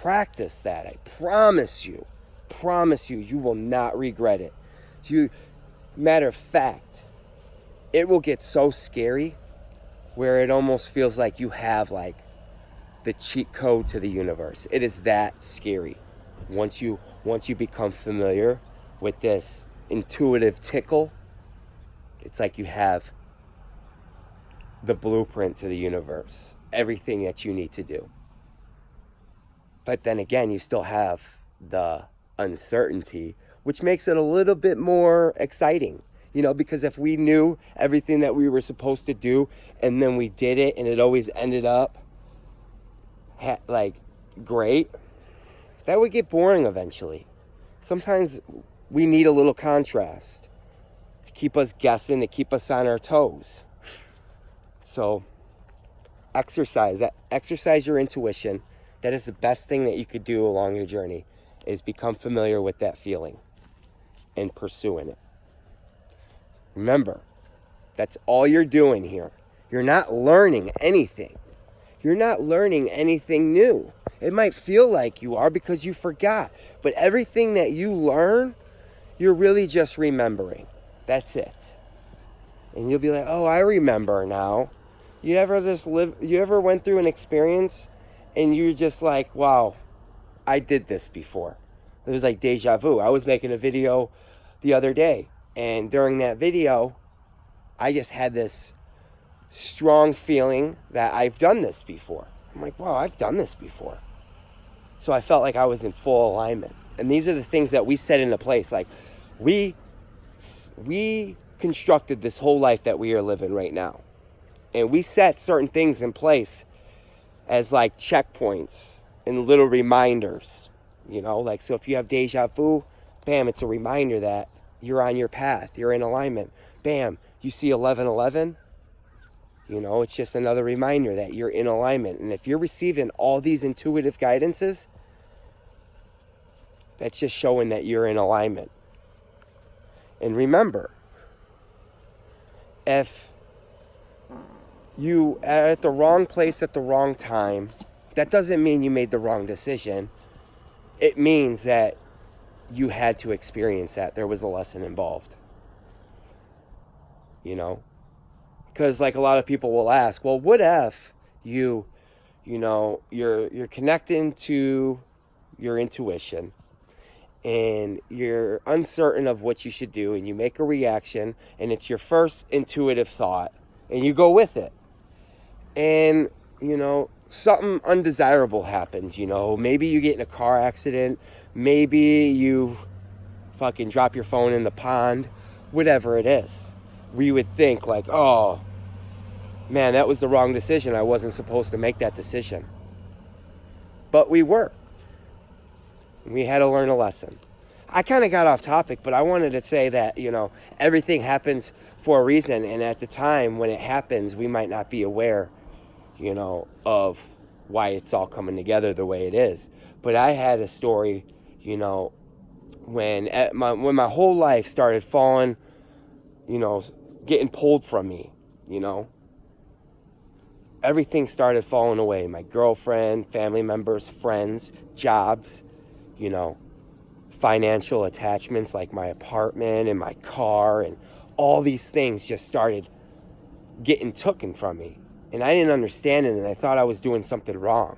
practice that. I promise you, you will not regret it. Matter of fact, it will get so scary where it almost feels like you have like the cheat code to the universe. It is that scary. Once you become familiar with this intuitive tickle, it's like you have the blueprint to the universe, everything that you need to do. But then again, you still have the uncertainty, which makes it a little bit more exciting, because if we knew everything that we were supposed to do and then we did it and it always ended up like great, that would get boring eventually. Sometimes we need a little contrast to keep us guessing, to keep us on our toes. So exercise your intuition. That is the best thing that you could do along your journey, is become familiar with that feeling and pursuing it. Remember, that's all you're doing here. You're not learning anything. You're not learning anything new. It might feel like you are because you forgot, but everything that you learn, you're really just remembering. That's it. And you'll be like, oh, I remember now. You ever went through an experience and you're just like, wow, I did this before. It was like deja vu. I was making a video the other day, and during that video, I just had this strong feeling that I've done this before. I'm like, wow, I've done this before. So I felt like I was in full alignment. And these are the things that we set into place. Like, we constructed this whole life that we are living right now. And we set certain things in place as like checkpoints and little reminders, like, so if you have deja vu, bam, it's a reminder that you're on your path, you're in alignment. Bam, you see 11:11, it's just another reminder that you're in alignment. And if you're receiving all these intuitive guidances, that's just showing that you're in alignment. And remember, if you are at the wrong place at the wrong time, that doesn't mean you made the wrong decision. It means that you had to experience that. There was a lesson involved. Because like a lot of people will ask, well, what if you're connecting to your intuition and you're uncertain of what you should do, and you make a reaction and it's your first intuitive thought and you go with it. And, something undesirable happens, maybe you get in a car accident, maybe you fucking drop your phone in the pond, whatever it is. We would think like, oh, man, that was the wrong decision. I wasn't supposed to make that decision. But we were. We had to learn a lesson. I kind of got off topic, but I wanted to say that, everything happens for a reason. And at the time when it happens, we might not be aware, of why it's all coming together the way it is. But I had a story, when my whole life started falling, getting pulled from me, everything started falling away. My girlfriend, family members, friends, jobs, financial attachments like my apartment and my car, and all these things just started getting taken from me. And I didn't understand it, and I thought I was doing something wrong.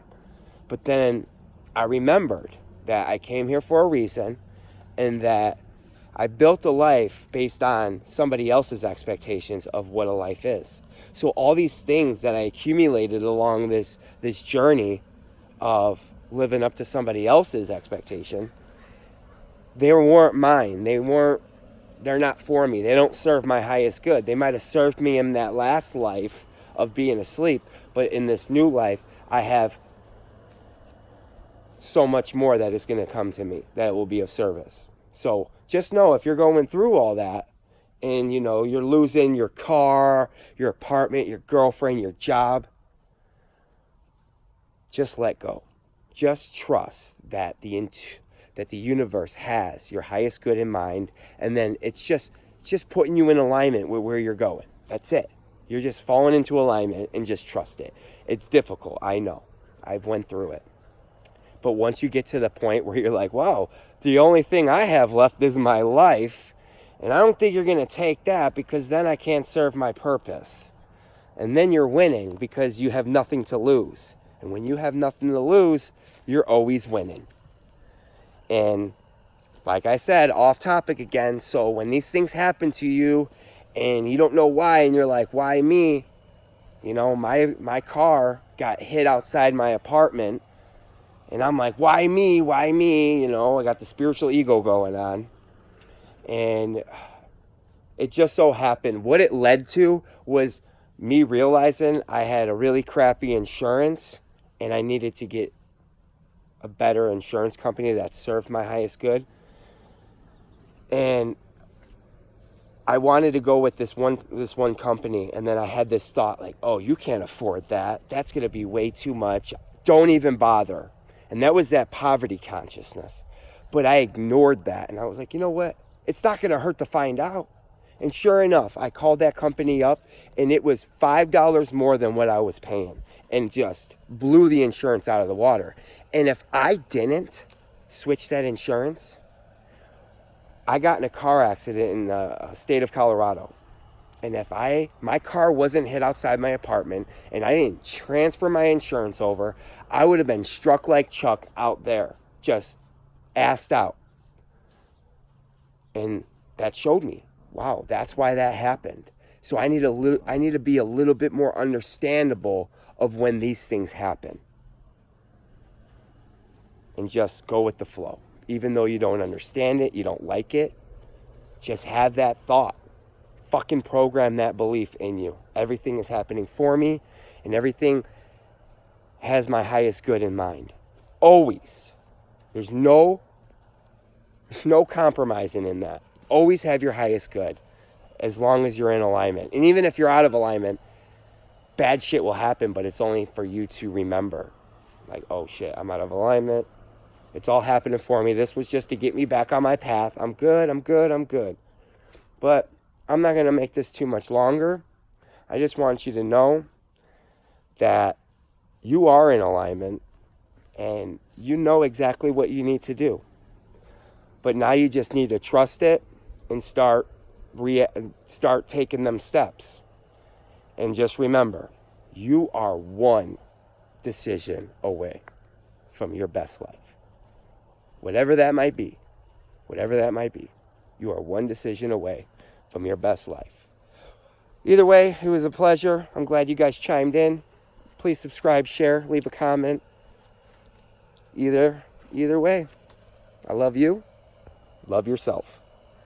But then I remembered that I came here for a reason, and that I built a life based on somebody else's expectations of what a life is. So all these things that I accumulated along this journey of living up to somebody else's expectation, they weren't mine. They're not for me. They don't serve my highest good. They might have served me in that last life of being asleep, but in this new life, I have so much more that is going to come to me that will be of service. So just know, if you're going through all that and you're losing your car, your apartment, your girlfriend, your job, just let go. Just trust that the universe has your highest good in mind, and then it's just putting you in alignment with where you're going. That's it. You're just falling into alignment, and just trust it. It's difficult, I know. I've went through it. But once you get to the point where you're like, wow, the only thing I have left is my life, and I don't think you're going to take that because then I can't serve my purpose. And then you're winning because you have nothing to lose. And when you have nothing to lose, you're always winning. And like I said, off topic again, so when these things happen to you and you don't know why, and you're like, why me? You know, my car got hit outside my apartment, and I'm like, why me? Why me? You know, I got the spiritual ego going on. And it just so happened, what it led to was me realizing I had a really crappy insurance, and I needed to get a better insurance company that served my highest good. And I wanted to go with this one company, and then I had this thought like, oh, you can't afford that. That's going to be way too much. Don't even bother. And that was that poverty consciousness. But I ignored that, and I was like, you know what? It's not going to hurt to find out. And sure enough, I called that company up, and it was $5 more than what I was paying, and just blew the insurance out of the water. And if I didn't switch that insurance, I got in a car accident in the state of Colorado. And if my car wasn't hit outside my apartment and I didn't transfer my insurance over, I would have been struck like Chuck out there, just assed out. And that showed me, wow, that's why that happened. So I need to be a little bit more understandable of when these things happen. And just go with the flow. Even though you don't understand it, you don't like it, just have that thought. Fucking program that belief in you. Everything is happening for me, and everything has my highest good in mind. Always. There's no compromising in that. Always have your highest good, as long as you're in alignment. And even if you're out of alignment, bad shit will happen, but it's only for you to remember. Like, oh shit, I'm out of alignment. It's all happening for me. This was just to get me back on my path. I'm good. But I'm not going to make this too much longer. I just want you to know that you are in alignment and you know exactly what you need to do. But now you just need to trust it and start taking them steps. And just remember, you are one decision away from your best life. Whatever that might be, you are one decision away from your best life. Either way, it was a pleasure. I'm glad you guys chimed in. Please subscribe, share, leave a comment. Either way, I love you. Love yourself.